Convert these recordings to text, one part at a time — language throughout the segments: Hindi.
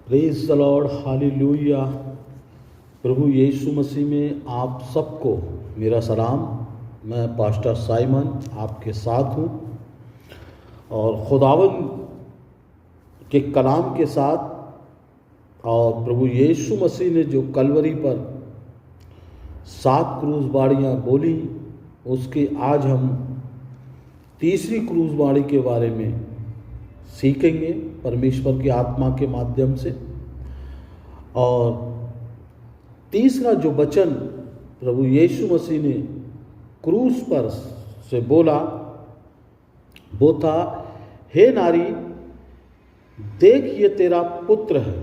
Praise the lord, hallelujah. प्रभु यीशु मसीह में आप सबको मेरा सलाम। मैं पास्टर साइमन आपके साथ हूँ और खुदावन के कलाम के साथ, और प्रभु यीशु मसीह ने जो कलवरी पर 7 क्रूसवाणियाँ बोली, उसके आज हम तीसरी क्रूसवाणी के बारे में सीखेंगे परमेश्वर की आत्मा के माध्यम से। और तीसरा जो वचन प्रभु यीशु मसीह ने क्रूस पर से बोला वो था, हे नारी देख ये तेरा पुत्र है।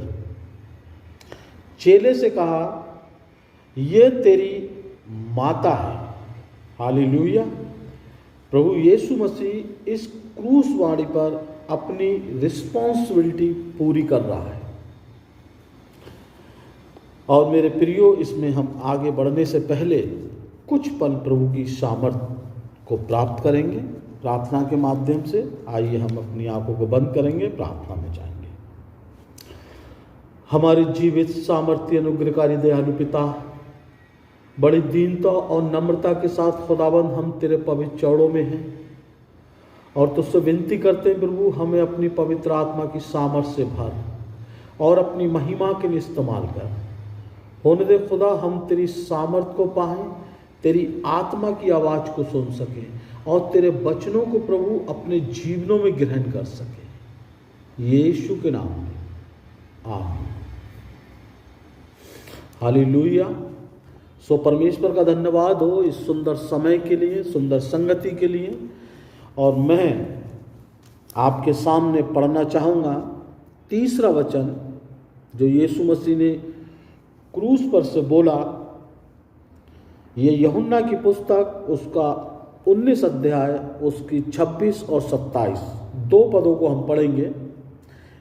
चेले से कहा, ये तेरी माता है। हालेलुया। प्रभु यीशु मसीह इस क्रूसवाणी पर अपनी रिस्पॉन्सिबिलिटी पूरी कर रहा है। और मेरे प्रियो, इसमें हम आगे बढ़ने से पहले कुछ पल प्रभु की सामर्थ्य को प्राप्त करेंगे प्रार्थना के माध्यम से। आइए हम अपनी आंखों को बंद करेंगे, प्रार्थना में जाएंगे। हमारे जीवित सामर्थ्य अनुग्रहकारी दयालु पिता, बड़ी दीनता और नम्रता के साथ खुदाबंद हम तेरे पवित्र चरणों में हैं और तुझसे विनती करते हैं प्रभु, हमें अपनी पवित्र आत्मा की सामर्थ्य से भर और अपनी महिमा के लिए इस्तेमाल कर। होने दे खुदा, हम तेरी सामर्थ्य को पाएं, तेरी आत्मा की आवाज़ को सुन सकें और तेरे वचनों को प्रभु अपने जीवनों में ग्रहण कर सकें। यीशु के नाम में आमीन। हालेलुया। सो परमेश्वर का धन्यवाद हो इस सुंदर समय के लिए, सुंदर संगति के लिए। और मैं आपके सामने पढ़ना चाहूँगा तीसरा वचन जो यीशु मसीह ने क्रूस पर से बोला। ये यूहन्ना की पुस्तक उसका 19 अध्याय उसकी 26 और 27 दो पदों को हम पढ़ेंगे।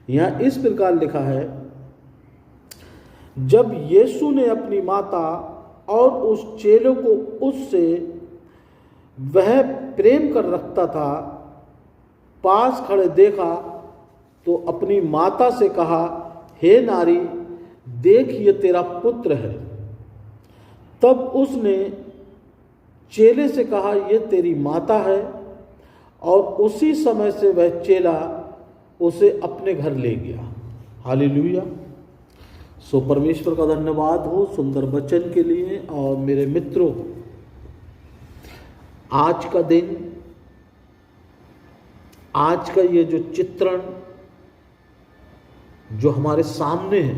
यहाँ इस प्रकार लिखा है, जब यीशु ने अपनी माता और उस चेलों को उससे वह प्रेम कर रखता था पास खड़े देखा तो अपनी माता से कहा, हे नारी देख ये तेरा पुत्र है। तब उसने चेले से कहा, ये तेरी माता है। और उसी समय से वह चेला उसे अपने घर ले गया। हालेलुया। सो परमेश्वर का धन्यवाद हो सुंदर वचन के लिए। और मेरे मित्रों, आज का दिन, आज का ये जो चित्रण जो हमारे सामने है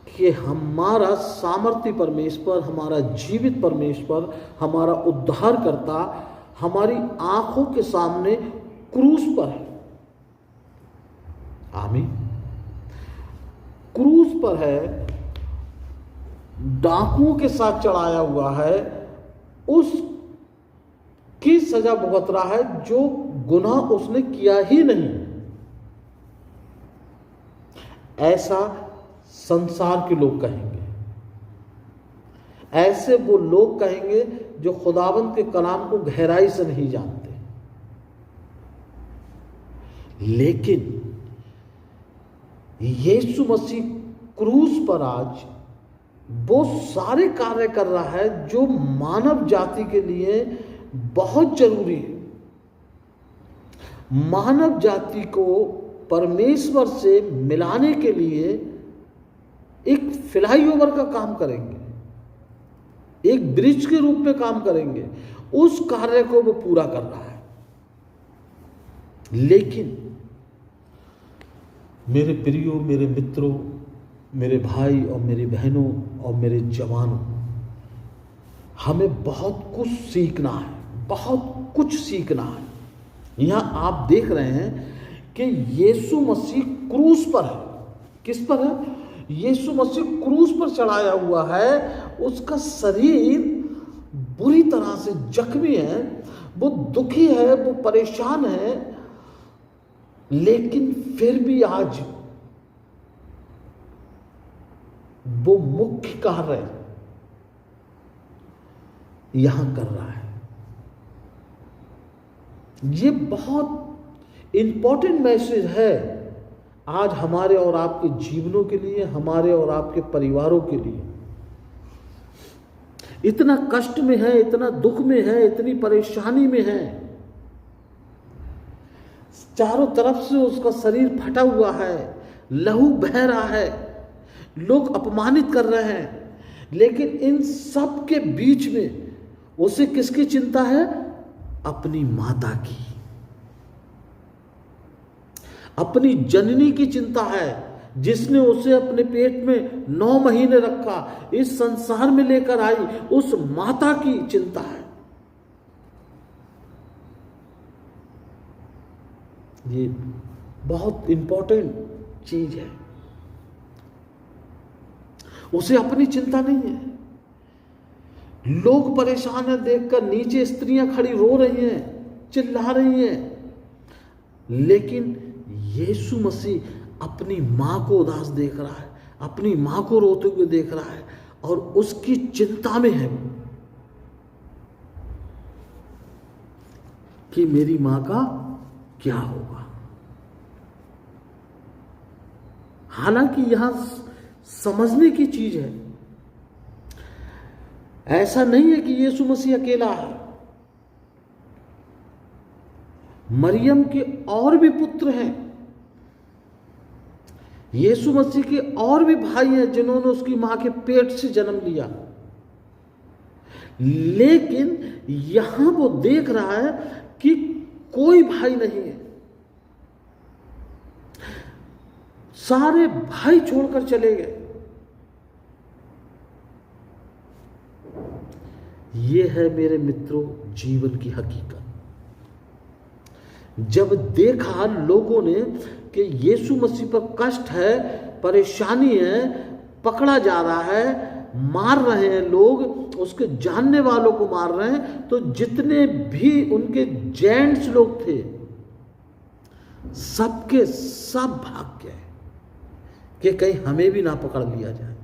कि हमारा सामर्थ्य परमेश्वर, हमारा जीवित परमेश्वर, हमारा उद्धारकर्ता हमारी आंखों के सामने क्रूस पर है। आमीन। क्रूस पर है, डाकुओं के साथ चढ़ाया हुआ है, उस की सजा भुगत रहा है जो गुनाह उसने किया ही नहीं। ऐसा संसार के लोग कहेंगे, ऐसे वो लोग कहेंगे जो खुदावंत के कलाम को गहराई से नहीं जानते। लेकिन यीशु मसीह क्रूस पर आज वो सारे कार्य कर रहा है जो मानव जाति के लिए बहुत जरूरी है। मानव जाति को परमेश्वर से मिलाने के लिए एक फ्लाईओवर का काम करेंगे, एक ब्रिज के रूप में काम करेंगे। उस कार्य को वो पूरा कर रहा है। लेकिन मेरे प्रियो, मेरे मित्रों, मेरे भाई और मेरी बहनों और मेरे जवानों, हमें बहुत कुछ सीखना है, बहुत कुछ सीखना है। यहाँ आप देख रहे हैं कि यीशु मसीह क्रूस पर है। किस पर है? यीशु मसीह क्रूस पर चढ़ाया हुआ है। उसका शरीर बुरी तरह से जख्मी है, वो दुखी है, वो परेशान है। लेकिन फिर भी आज वो मुख्य कार्य यहां कर रहा है। ये बहुत इंपॉर्टेंट मैसेज है आज हमारे और आपके जीवनों के लिए, हमारे और आपके परिवारों के लिए इतना कष्ट में है, इतना दुख में है, इतनी परेशानी में है, चारों तरफ से उसका शरीर फटा हुआ है, लहू बह रहा है, लोग अपमानित कर रहे हैं, लेकिन इन सब के बीच में उसे किसकी चिंता है? अपनी माता की, अपनी जननी की चिंता है, जिसने उसे अपने पेट में 9 महीने रखा, इस संसार में लेकर आई, उस माता की चिंता है। ये बहुत इंपॉर्टेंट चीज है। उसे अपनी चिंता नहीं है। लोग परेशान है देखकर, नीचे स्त्रियां खड़ी रो रही हैं, चिल्ला रही हैं, लेकिन यीशु मसीह अपनी मां को उदास देख रहा है, अपनी मां को रोते हुए देख रहा है और उसकी चिंता में है कि मेरी मां का क्या होगा। हालांकि यहां समझने की चीज है, ऐसा नहीं है कि यीशु मसीह अकेला है। मरियम के और भी पुत्र हैं, यीशु मसीह के और भी भाई हैं जिन्होंने उसकी मां के पेट से जन्म लिया, लेकिन यहां वो देख रहा है कि कोई भाई नहीं है। सारे भाई छोड़कर चले गए। ये है मेरे मित्रों जीवन की हकीकत। जब देखा लोगों ने कि यीशु मसीह पर कष्ट है, परेशानी है, पकड़ा जा रहा है, मार रहे हैं लोग, उसके जानने वालों को मार रहे हैं, तो जितने भी उनके जेंट्स लोग थे सबके सब भाग गए कि कहीं हमें भी ना पकड़ लिया जाए।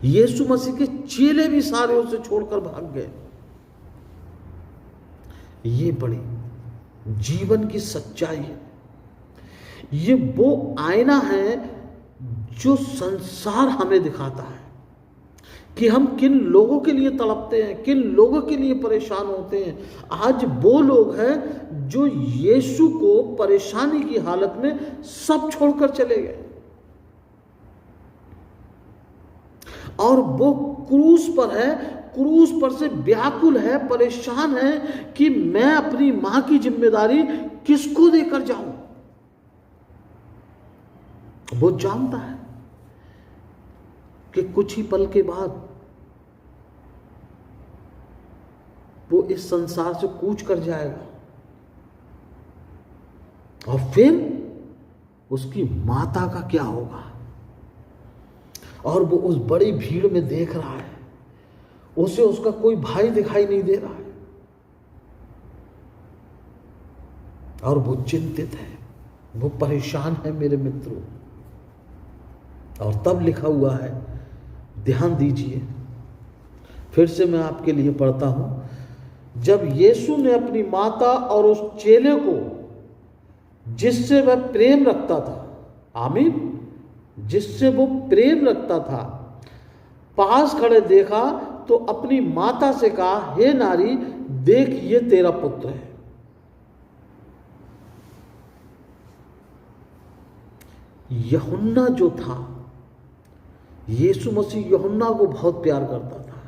यीशु मसीह के चेले भी सारे उसे छोड़कर भाग गए। ये बड़ी जीवन की सच्चाई है। ये वो आईना है जो संसार हमें दिखाता है कि हम किन लोगों के लिए तड़पते हैं, किन लोगों के लिए परेशान होते हैं। आज वो लोग हैं जो यीशु को परेशानी की हालत में सब छोड़कर चले गए और वो क्रूस पर है, क्रूस पर से व्याकुल है, परेशान है कि मैं अपनी मां की जिम्मेदारी किसको देकर जाऊं। वो जानता है कि कुछ ही पल के बाद वो इस संसार से कूच कर जाएगा और फिर उसकी माता का क्या होगा। और वो उस बड़ी भीड़ में देख रहा है, उसे उसका कोई भाई दिखाई नहीं दे रहा है और वो चिंतित है, वो परेशान है मेरे मित्रों। और तब लिखा हुआ है, ध्यान दीजिए, फिर से मैं आपके लिए पढ़ता हूं। जब यीशु ने अपनी माता और उस चेले को जिससे वह प्रेम रखता था, आमीन, जिससे वो प्रेम रखता था, पास खड़े देखा तो अपनी माता से कहा, हे नारी, देख ये तेरा पुत्र है। यूहन्ना जो था, यीशु मसीह यूहन्ना को बहुत प्यार करता था।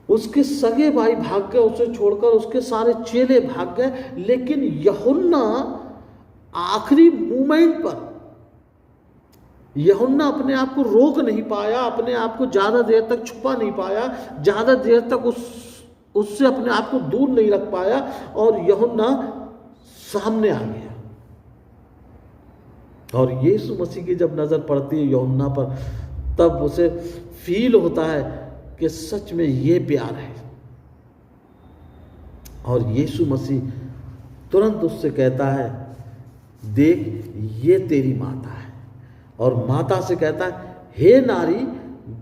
उसके सगे भाई भाग गए उसे छोड़कर, उसके सारे चेले भाग गए, लेकिन यूहन्ना आखिरी मोमेंट पर, यूहन्ना अपने आप को रोक नहीं पाया, अपने आप को ज्यादा देर तक छुपा नहीं पाया, ज्यादा देर तक उससे अपने आप को दूर नहीं रख पाया और यूहन्ना सामने आ गया। और यीशु मसीह की जब नजर पड़ती है यूहन्ना पर, तब उसे फील होता है कि सच में ये प्यार है। और यीशु मसीह तुरंत उससे कहता है, देख ये तेरी माता है। और माता से कहता है, हे नारी,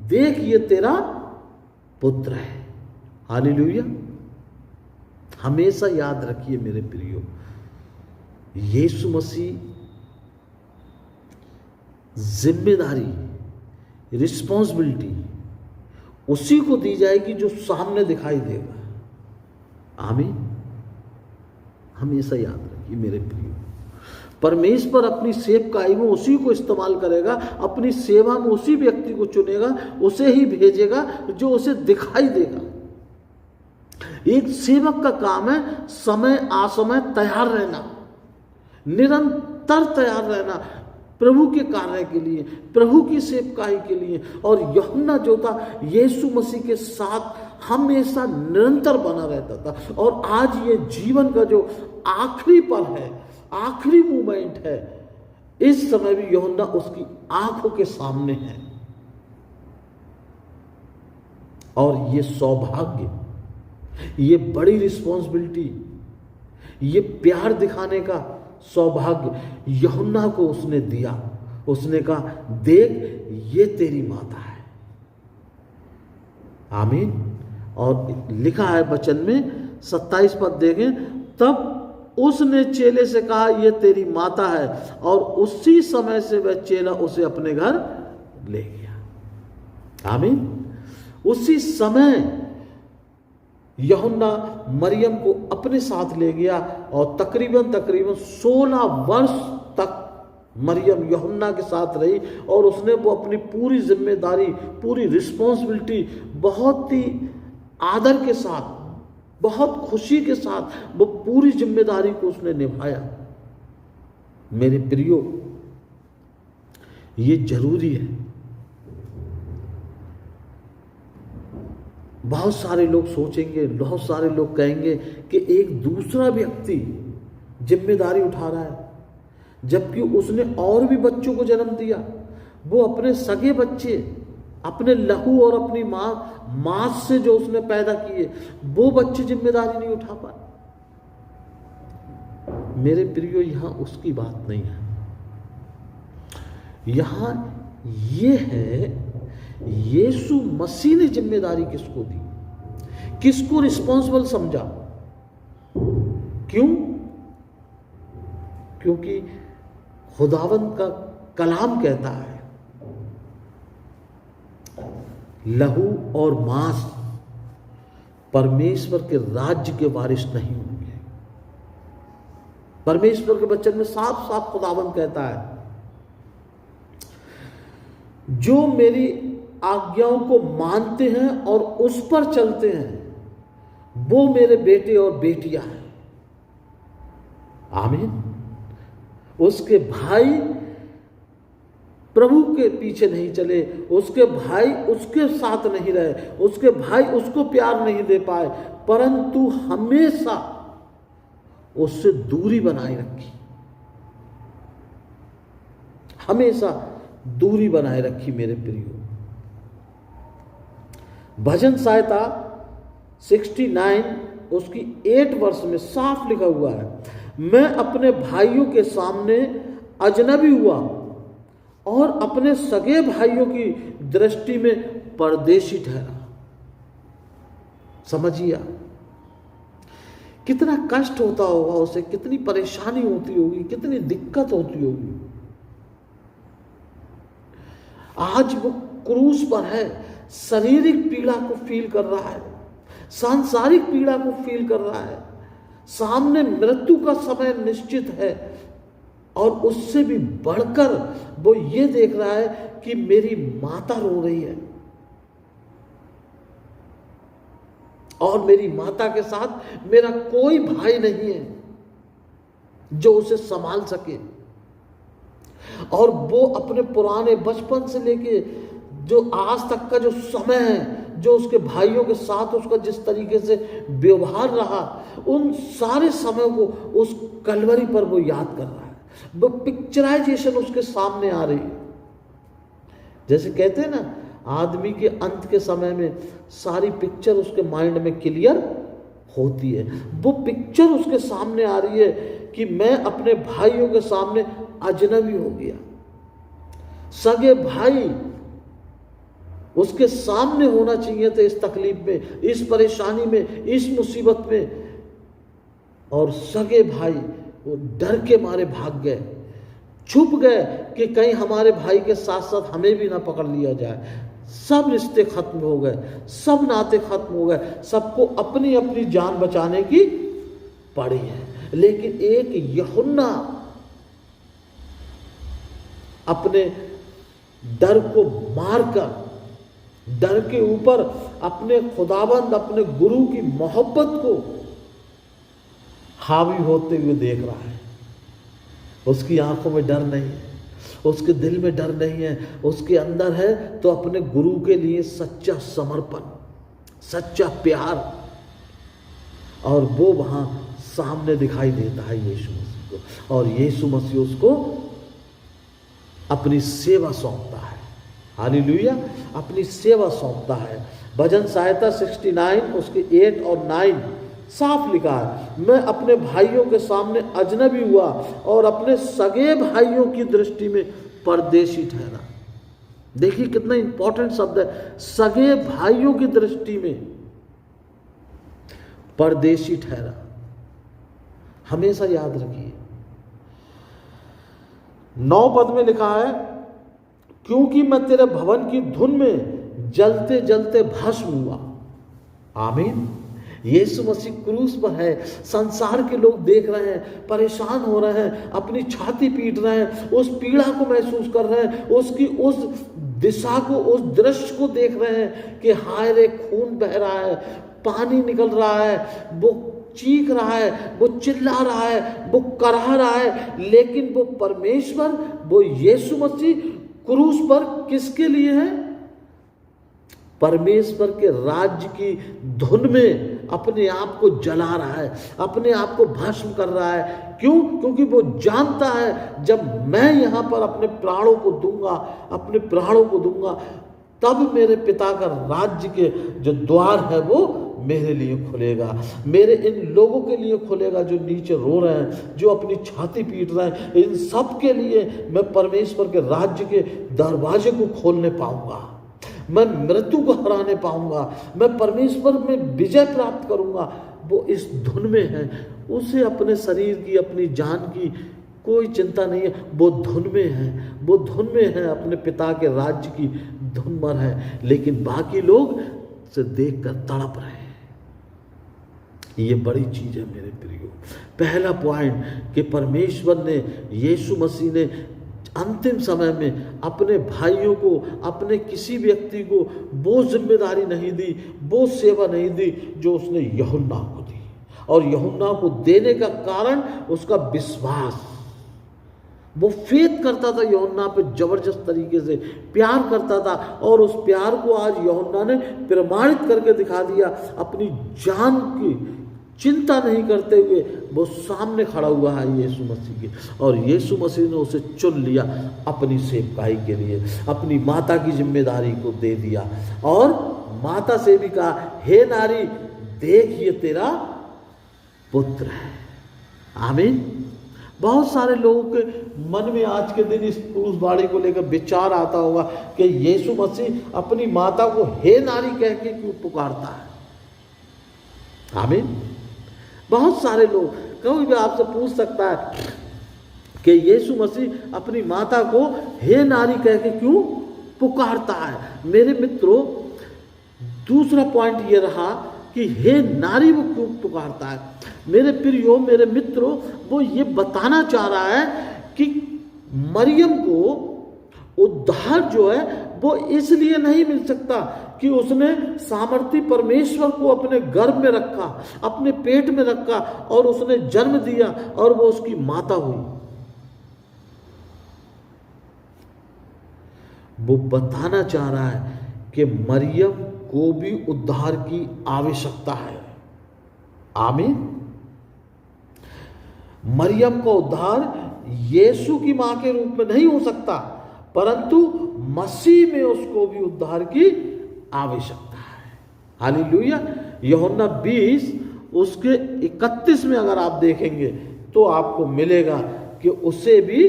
देख ये तेरा पुत्र है। हालेलुया। हमेशा याद रखिए मेरे प्रियो, यीशु मसीह जिम्मेदारी, रिस्पॉन्सिबिलिटी उसी को दी जाएगी जो सामने दिखाई देगा। आमीन। हमेशा याद रखिए मेरे प्रियो, परमेश्वर अपनी सेवकाई में उसी को इस्तेमाल करेगा, अपनी सेवा में उसी व्यक्ति को चुनेगा, उसे ही भेजेगा जो उसे दिखाई देगा। एक सेवक का काम है समय आसमय तैयार रहना, निरंतर तैयार रहना प्रभु के कार्य के लिए, प्रभु की सेवकाई के लिए। और यूहन्ना जो था यीशु मसीह के साथ हमेशा निरंतर बना रहता था। और आज ये जीवन का जो आखिरी पल है, आखिरी मोमेंट है, इस समय भी यूहन्ना उसकी आंखों के सामने है। और ये सौभाग्य, ये बड़ी रिस्पॉन्सिबिलिटी, ये प्यार दिखाने का सौभाग्य यूहन्ना को उसने दिया। उसने कहा, देख ये तेरी माता है। आमीन। और लिखा है वचन में 27 पद देखें, तब उसने चेले से कहा, ये तेरी माता है। और उसी समय से वह चेला उसे अपने घर ले गया। आमीन। उसी समय यूहन्ना मरियम को अपने साथ ले गया और तकरीबन 16 वर्ष तक मरियम यूहन्ना के साथ रही। और उसने वो अपनी पूरी जिम्मेदारी, पूरी रिस्पॉन्सिबिलिटी बहुत ही आदर के साथ, बहुत खुशी के साथ वो पूरी जिम्मेदारी को उसने निभाया। मेरे प्रियो, ये जरूरी है। बहुत सारे लोग सोचेंगे, बहुत सारे लोग कहेंगे कि एक दूसरा व्यक्ति जिम्मेदारी उठा रहा है, जबकि उसने और भी बच्चों को जन्म दिया। वो अपने सगे बच्चे, अपने लहू और अपनी मांस से जो उसने पैदा किए, वो बच्चे जिम्मेदारी नहीं उठा पाए। मेरे प्रियो, यहां उसकी बात नहीं है। यहां ये है, यीशु मसीह ने जिम्मेदारी किसको दी, किसको रिस्पॉन्सिबल समझा। क्यों? क्योंकि खुदावंद का कलाम कहता है, लहू और मांस परमेश्वर के राज्य के वारिस नहीं होंगे। परमेश्वर के वचन में साफ साफ खुदावंद कहता है, जो मेरी आज्ञाओं को मानते हैं और उस पर चलते हैं, वो मेरे बेटे और बेटियां हैं। आमीन। उसके भाई प्रभु के पीछे नहीं चले, उसके भाई उसके साथ नहीं रहे, उसके भाई उसको प्यार नहीं दे पाए, परंतु हमेशा उससे दूरी बनाए रखी, हमेशा दूरी बनाए रखी। मेरे प्रियो, भजन संहिता 69 उसकी 8 वर्ष में साफ लिखा हुआ है, मैं अपने भाइयों के सामने अजनबी हुआ और अपने सगे भाइयों की दृष्टि में परदेशी ठहरा। समझिए कितना कष्ट होता होगा उसे, कितनी परेशानी होती होगी, कितनी दिक्कत होती होगी। आज वो क्रूस पर है, शारीरिक पीड़ा को फील कर रहा है, सांसारिक पीड़ा को फील कर रहा है, सामने मृत्यु का समय निश्चित है, और उससे भी बढ़कर वो ये देख रहा है कि मेरी माता रो रही है और मेरी माता के साथ मेरा कोई भाई नहीं है जो उसे संभाल सके। और वो अपने पुराने बचपन से लेके जो आज तक का जो समय है, जो उसके भाइयों के साथ उसका जिस तरीके से व्यवहार रहा, उन सारे समय को उस कलवरी पर वो याद कर रहा है। वो पिक्चराइजेशन उसके सामने आ रही है। जैसे कहते हैं ना, आदमी के अंत के समय में सारी पिक्चर उसके माइंड में क्लियर होती है। वो पिक्चर उसके सामने आ रही है कि मैं अपने भाइयों के सामने अजनबी हो गया। सगे भाई उसके सामने होना चाहिए थे इस तकलीफ में, इस परेशानी में, इस मुसीबत में, और सगे भाई वो डर के मारे भाग गए। छुप गए कि कहीं हमारे भाई के साथ साथ हमें भी ना पकड़ लिया जाए। सब रिश्ते खत्म हो गए, सब नाते खत्म हो गए, सबको अपनी अपनी जान बचाने की पड़ी है। लेकिन एक यूहन्ना अपने डर को मारकर, डर के ऊपर अपने खुदाबंद, अपने गुरु की मोहब्बत को हावी होते हुए देख रहा है। उसकी आंखों में डर नहीं है, उसके दिल में डर नहीं है, उसके अंदर है तो अपने गुरु के लिए सच्चा समर्पण, सच्चा प्यार। और वो वहां सामने दिखाई देता है यीशु मसीह को, और यीशु मसीह उसको अपनी सेवा सौंपता है। हालेलुया, अपनी सेवा सौंपता है। भजन संहिता 69 उसके 8 और 9 साफ लिखा है, मैं अपने भाइयों के सामने अजनबी हुआ और अपने सगे भाइयों की दृष्टि में परदेशी ठहरा। देखिए कितना इंपॉर्टेंट शब्द है, सगे भाइयों की दृष्टि में परदेशी ठहरा। हमेशा याद रखिए। 9 पद में लिखा है, क्योंकि मैं तेरे भवन की धुन में जलते जलते भस्म हुआ। आमीन। यीशु मसीह क्रूस पर है, संसार के लोग देख रहे हैं, परेशान हो रहे हैं, अपनी छाती पीट रहे हैं, उस पीड़ा को महसूस कर रहे हैं, उसकी उस दिशा को, उस दृश्य को देख रहे हैं कि हाय रे, खून बह रहा है, पानी निकल रहा है, वो चीख रहा है, वो चिल्ला रहा है, वो कराह रहा है। लेकिन वो परमेश्वर, वो यीशु मसीह क्रूस पर किसके लिए है? परमेश्वर के राज्य की धुन में अपने आप को जला रहा है, अपने आप को भस्म कर रहा है। क्यों? क्योंकि वो जानता है जब मैं यहाँ पर अपने प्राणों को दूंगा, अपने प्राणों को दूंगा, तब मेरे पिता का राज्य के जो द्वार है वो मेरे लिए खुलेगा, मेरे इन लोगों के लिए खुलेगा जो नीचे रो रहे हैं, जो अपनी छाती पीट रहे हैं। इन सब के लिए मैं परमेश्वर के राज्य के दरवाजे को खोलने पाऊंगा, मैं मृत्यु को हराने पाऊंगा, मैं परमेश्वर में विजय प्राप्त करूंगा। वो इस धुन में है, उसे अपने शरीर की, अपनी जान की कोई चिंता नहीं है। वो धुन में है, वो धुन में है, अपने पिता के राज्य की धुन पर है। लेकिन बाकी लोग से देखकर तड़प रहे हैं। ये बड़ी चीज है मेरे प्रियो। पहला पॉइंट कि परमेश्वर ने, यीशु मसीह ने अंतिम समय में अपने भाइयों को, अपने किसी व्यक्ति को वो जिम्मेदारी नहीं दी, वो सेवा नहीं दी जो उसने यूहन्ना को दी। और यूहन्ना को देने का कारण उसका विश्वास, वो फेथ करता था यूहन्ना पे, जबरदस्त तरीके से प्यार करता था। और उस प्यार को आज यूहन्ना ने प्रमाणित करके दिखा दिया। अपनी जान की चिंता नहीं करते हुए वो सामने खड़ा हुआ है यीशु मसीह के, और यीशु मसीह ने उसे चुन लिया अपनी सेवकाई के लिए, अपनी माता की जिम्मेदारी को दे दिया। और माता से भी कहा, हे नारी, देख ये तेरा पुत्र है। आमीन। बहुत सारे लोगों के मन में आज के दिन इस क्रूसवाणी को लेकर विचार आता होगा कि यीशु मसीह अपनी माता को हे नारी कह के क्यों पुकारता है। आमीन। बहुत सारे लोग, कोई भी आपसे पूछ सकता है कि यीशु मसीह अपनी माता को हे नारी कह के क्यों पुकारता है। मेरे मित्रों, दूसरा पॉइंट ये रहा कि हे नारी वो क्यों पुकारता है। मेरे प्रियो, मेरे मित्रों, वो ये बताना चाह रहा है कि मरियम को उद्धार जो है वो इसलिए नहीं मिल सकता कि उसने सामर्थी परमेश्वर को अपने गर्भ में रखा, अपने पेट में रखा और उसने जन्म दिया और वो उसकी माता हुई। वो बताना चाह रहा है कि मरियम को भी उद्धार की आवश्यकता है। आमीन। मरियम का उद्धार यीशु की मां के रूप में नहीं हो सकता, परंतु मसीह में उसको भी उद्धार की आवश्यकता है। हालेलुया। यूहन्ना 20 उसके 31 में अगर आप देखेंगे तो आपको मिलेगा कि उसे भी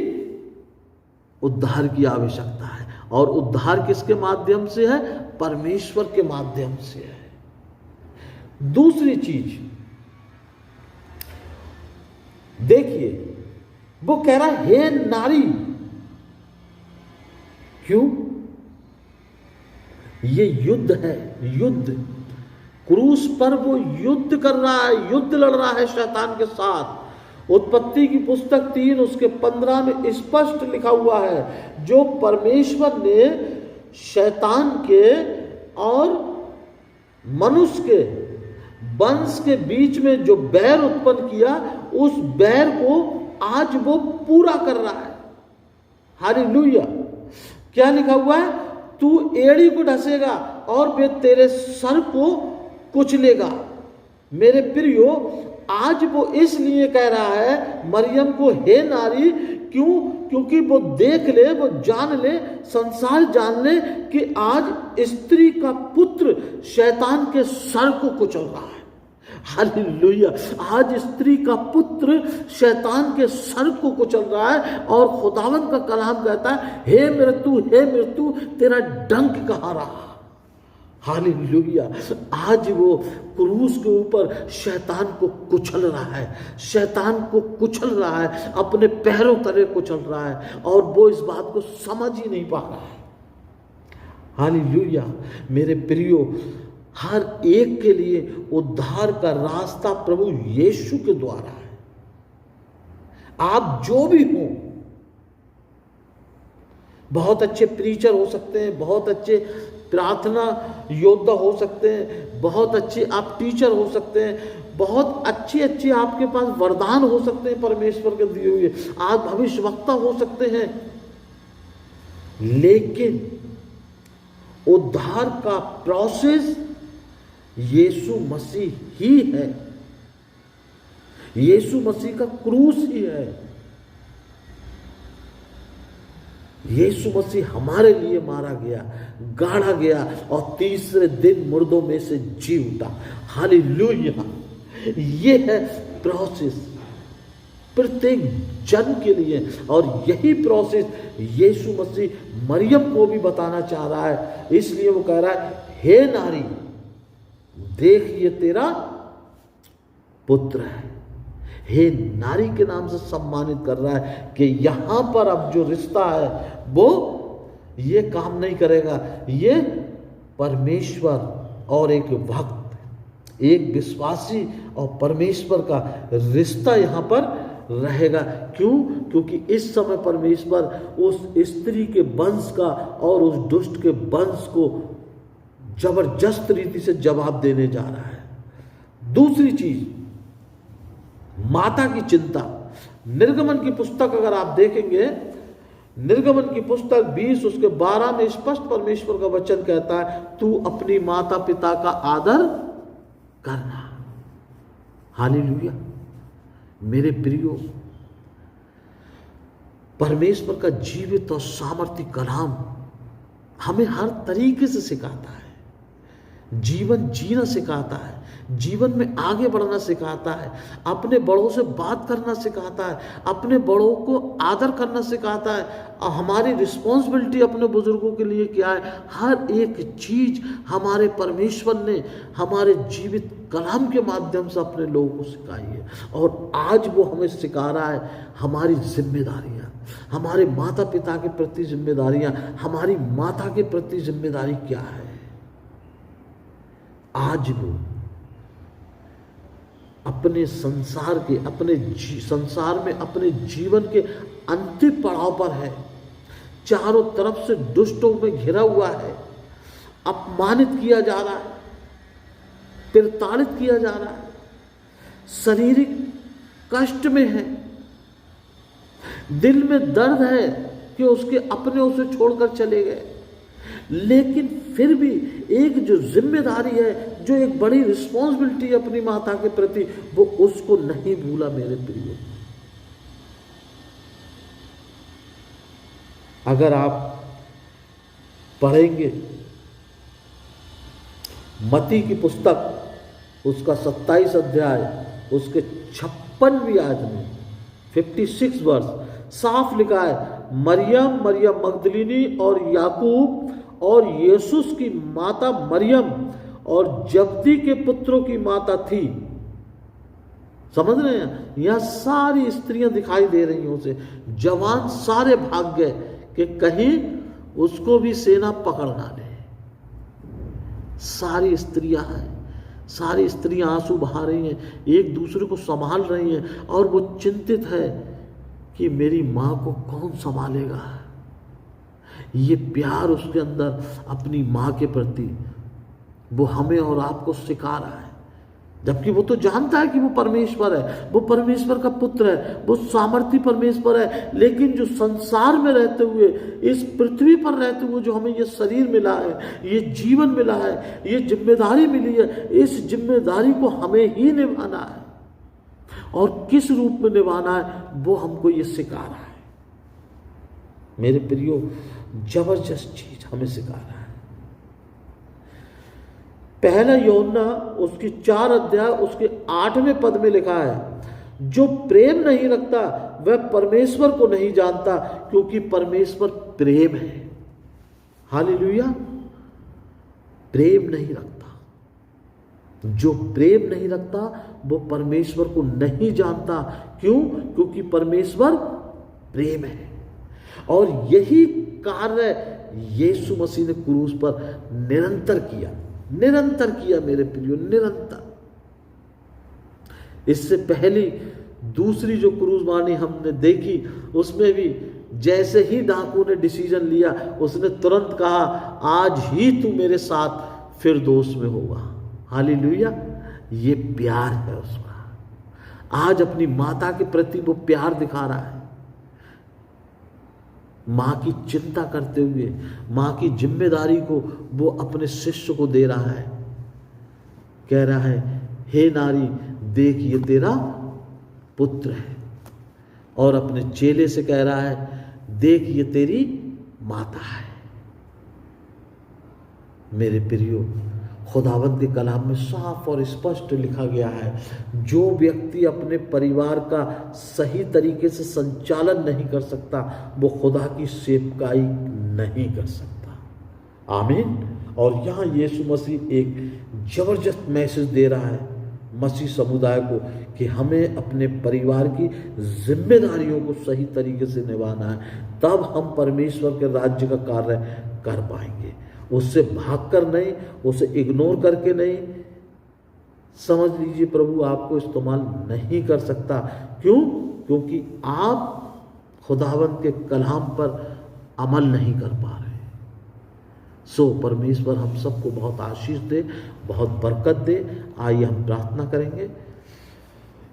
उद्धार की आवश्यकता है। और उद्धार किसके माध्यम से है? परमेश्वर के माध्यम से है। दूसरी चीज देखिए, वो कह रहा है हे नारी। क्यों? ये युद्ध है, युद्ध। क्रूस पर वो युद्ध कर रहा है, युद्ध लड़ रहा है शैतान के साथ। उत्पत्ति की पुस्तक 3 उसके 15 में स्पष्ट लिखा हुआ है, जो परमेश्वर ने शैतान के और मनुष्य के वंश के बीच में जो बैर उत्पन्न किया, उस बैर को आज वो पूरा कर रहा है। हालेलुया। क्या लिखा हुआ है? तू एड़ी को ढसेगा और वे तेरे सर को कुचलेगा। मेरे प्रियो, आज वो इसलिए कह रहा है मरियम को हे नारी। क्यों? क्योंकि वो देख ले, वो जान ले, संसार जान ले कि आज स्त्री का पुत्र शैतान के सर को कुचल रहा है। हालेलुया। आज स्त्री का पुत्र शैतान के सर को कुचल रहा है और खुदावंद का कलाम कहता है हे मृत्यु, हे मृत्यु, तेरा डंक कहाँ रहा। हालेलुया। आज वो क्रूस के ऊपर शैतान को कुचल रहा है, शैतान को कुचल रहा है, अपने पैरों तले कुचल रहा है और वो इस बात को समझ ही नहीं पा रहा है। हालेलुया। मेरे प्रियो, हर एक के लिए उद्धार का रास्ता प्रभु यीशु के द्वारा है। आप जो भी हो, बहुत अच्छे प्रीचर हो सकते हैं, बहुत अच्छे प्रार्थना योद्धा हो सकते हैं, बहुत अच्छे आप टीचर हो सकते हैं, बहुत अच्छे आपके पास वरदान हो सकते हैं परमेश्वर के दिए हुए, आप भविष्यवक्ता हो सकते हैं, लेकिन उद्धार का प्रोसेस यीशु मसीह ही है। यीशु मसीह का क्रूस ही है। यीशु मसीह हमारे लिए मारा गया, गाड़ा गया और तीसरे दिन मुर्दों में से जी उठा। हालेलुया। ये है प्रोसेस प्रत्येक जन के लिए, और यही प्रोसेस यीशु मसीह मरियम को भी बताना चाह रहा है। इसलिए वो कह रहा है हे नारी, देख ये तेरा पुत्र है। हे नारी के नाम से सम्मानित कर रहा है कि यहां पर अब जो रिश्ता है वो ये काम नहीं करेगा। ये परमेश्वर और एक भक्त, एक विश्वासी और परमेश्वर का रिश्ता यहां पर रहेगा। क्यों? क्योंकि इस समय परमेश्वर उस स्त्री के वंश का और उस दुष्ट के वंश को जबरदस्त रीति से जवाब देने जा रहा है। दूसरी चीज, माता की चिंता। निर्गमन की पुस्तक अगर आप देखेंगे, निर्गमन की पुस्तक 20 उसके 12 में स्पष्ट परमेश्वर का वचन कहता है तू अपनी माता पिता का आदर करना। हालेलुया। मेरे प्रियो, परमेश्वर का जीवित और सामर्थ्य कलाम हमें हर तरीके से सिखाता है, जीवन जीना सिखाता है, जीवन में आगे बढ़ना सिखाता है, अपने बड़ों से बात करना सिखाता है, अपने बड़ों को आदर करना सिखाता है। और हमारी रिस्पॉन्सिबिलिटी अपने बुजुर्गों के लिए क्या है, हर एक चीज हमारे परमेश्वर ने हमारे जीवित कलाम के माध्यम से अपने लोगों को सिखाई है। और आज वो हमें सिखा रहा है हमारी जिम्मेदारियां, हमारे माता पिता के प्रति जिम्मेदारियां, हमारी माता के प्रति जिम्मेदारी क्या है। आज वो अपने संसार के संसार में अपने जीवन के अंतिम पड़ाव पर है, चारों तरफ से दुष्टों में घिरा हुआ है, अपमानित किया जा रहा है, प्रताड़ित किया जा रहा है, शारीरिक कष्ट में है, दिल में दर्द है कि उसके अपने उसे छोड़कर चले गए, लेकिन फिर भी एक जो जिम्मेदारी है, जो एक बड़ी रिस्पॉन्सिबिलिटी है अपनी माता के प्रति, वो उसको नहीं भूला। मेरे प्रिय, अगर आप पढ़ेंगे मत्ती की पुस्तक उसका 27 अध्याय उसके 56वीं आयत में 56 वर्ष साफ लिखा है, मरियम मगदलीनी और याकूब और यीशुस की माता मरियम और जब्दी के पुत्रों की माता थी। समझ रहे हैं? यहाँ सारी स्त्रियां दिखाई दे रही हैं उसे। जवान सारे भाग गए कि कहीं उसको भी सेना पकड़ ना ले। सारी स्त्रियां हैं, सारी स्त्रियां आंसू बहा रही हैं, एक दूसरे को संभाल रही हैं और वो चिंतित है कि मेरी माँ को कौन संभालेगा। ये प्यार उसके अंदर अपनी माँ के प्रति वो हमें और आपको सिखा रहा है, जबकि वो तो जानता है कि वो परमेश्वर है, वो परमेश्वर का पुत्र है, वो सामर्थी परमेश्वर है। लेकिन जो संसार में रहते हुए, इस पृथ्वी पर रहते हुए जो हमें ये शरीर मिला है, ये जीवन मिला है, ये जिम्मेदारी मिली है, इस जिम्मेदारी को हमें ही निभाना है। और किस रूप में निभाना है वो हमको ये सिखा रहा है। मेरे प्रियो, जबरदस्त चीज हमें सिखा रहा है। पहला यूहन्ना उसकी 4 अध्याय उसके 8वें पद में लिखा है, जो प्रेम नहीं रखता वह परमेश्वर को नहीं जानता, क्योंकि परमेश्वर प्रेम है। हालेलुया। प्रेम नहीं रखता, जो प्रेम नहीं रखता वो परमेश्वर को नहीं जानता। क्यों? क्योंकि परमेश्वर प्रेम है। और यही कार्य यीशु मसीह ने क्रूस पर निरंतर किया, निरंतर किया मेरे प्रियो, निरंतर। इससे पहली दूसरी जो क्रूस वाणी हमने देखी, उसमें भी जैसे ही डाकू ने डिसीजन लिया, उसने तुरंत कहा, आज ही तू मेरे साथ फिरदौस में होगा। हालेलुया। ये प्यार है उसका। आज अपनी माता के प्रति वो प्यार दिखा रहा है, माँ की चिंता करते हुए, माँ की जिम्मेदारी को वो अपने शिष्य को दे रहा है। कह रहा है, हे नारी देख ये तेरा पुत्र है। और अपने चेले से कह रहा है, देख ये तेरी माता है। मेरे प्रियो, खुदावंद के कलाम में साफ और स्पष्ट लिखा गया है, जो व्यक्ति अपने परिवार का सही तरीके से संचालन नहीं कर सकता, वो खुदा की सेवकाई नहीं कर सकता। आमीन। और यहाँ यीशु मसीह एक जबरदस्त मैसेज दे रहा है मसीह समुदाय को कि हमें अपने परिवार की जिम्मेदारियों को सही तरीके से निभाना है, तब हम परमेश्वर के राज्य का कार्य कर पाएंगे। उससे भागकर नहीं, उसे इग्नोर करके नहीं। समझ लीजिए, प्रभु आपको इस्तेमाल नहीं कर सकता। क्यों? क्योंकि आप खुदावंद के कलाम पर अमल नहीं कर पा रहे। सो परमेश्वर हम सबको बहुत आशीष दे, बहुत बरकत दे। आइए हम प्रार्थना करेंगे।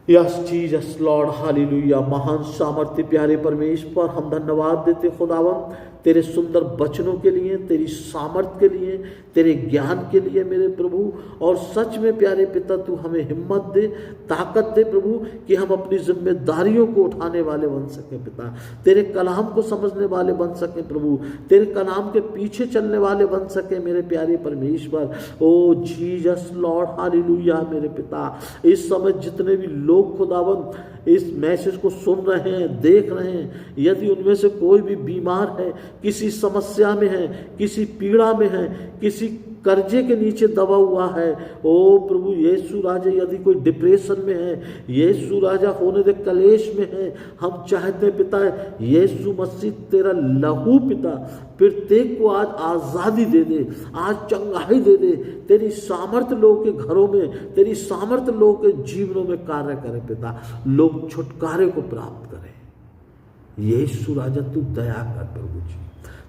Yes Jesus Lord, hallelujah. महान सामर्थ्य प्यारे परमेश्वर, हम धन्यवाद देते खुदावंद तेरे सुंदर वचनों के लिए, तेरी सामर्थ के लिए, तेरे ज्ञान के लिए मेरे प्रभु। और सच में प्यारे पिता, तू हमें हिम्मत दे, ताकत दे प्रभु, कि हम अपनी जिम्मेदारियों को उठाने वाले बन सकें पिता, तेरे कलाम को समझने वाले बन सकें प्रभु, तेरे कलाम के पीछे चलने वाले बन सकें मेरे प्यारे परमेश्वर। ओ जीसस लॉर्ड, हालेलुया मेरे पिता। इस समय जितने भी लोग खुदावंद इस मैसेज को सुन रहे हैं, देख रहे हैं, यदि उनमें से कोई भी बीमार है, किसी समस्या में है, किसी पीड़ा में है, किसी कर्जे के नीचे दबा हुआ है, ओ प्रभु यीशु राजा, यदि कोई डिप्रेशन में है, यीशु राजा होने दे कलेश में है, हम चाहते पिता यीशु मसीह तेरा लहू पिता प्रत्येक को आज आज़ादी दे दे, आज चंगाई दे दे। तेरी सामर्थ्य लोगों के घरों में, तेरी सामर्थ्य लोगों के जीवनों में कार्य करे पिता, लोग छुटकारे को प्राप्त करें। यीशु राजा तू दया कर प्रभु जी,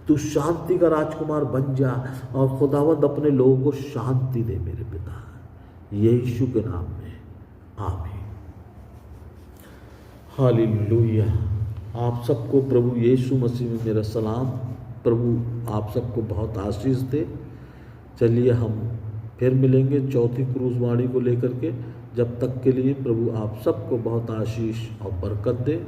तू शांति का राजकुमार बन जा और खुदावंद अपने लोगों को शांति दे मेरे पिता, यीशु के नाम में आमीन। हालेलुया। आप सबको प्रभु यीशु मसीह में मेरा सलाम। प्रभु आप सबको बहुत आशीष दे। चलिए हम फिर मिलेंगे चौथी क्रूस वाणी को लेकर के। जब तक के लिए प्रभु आप सबको बहुत आशीष और बरकत दे।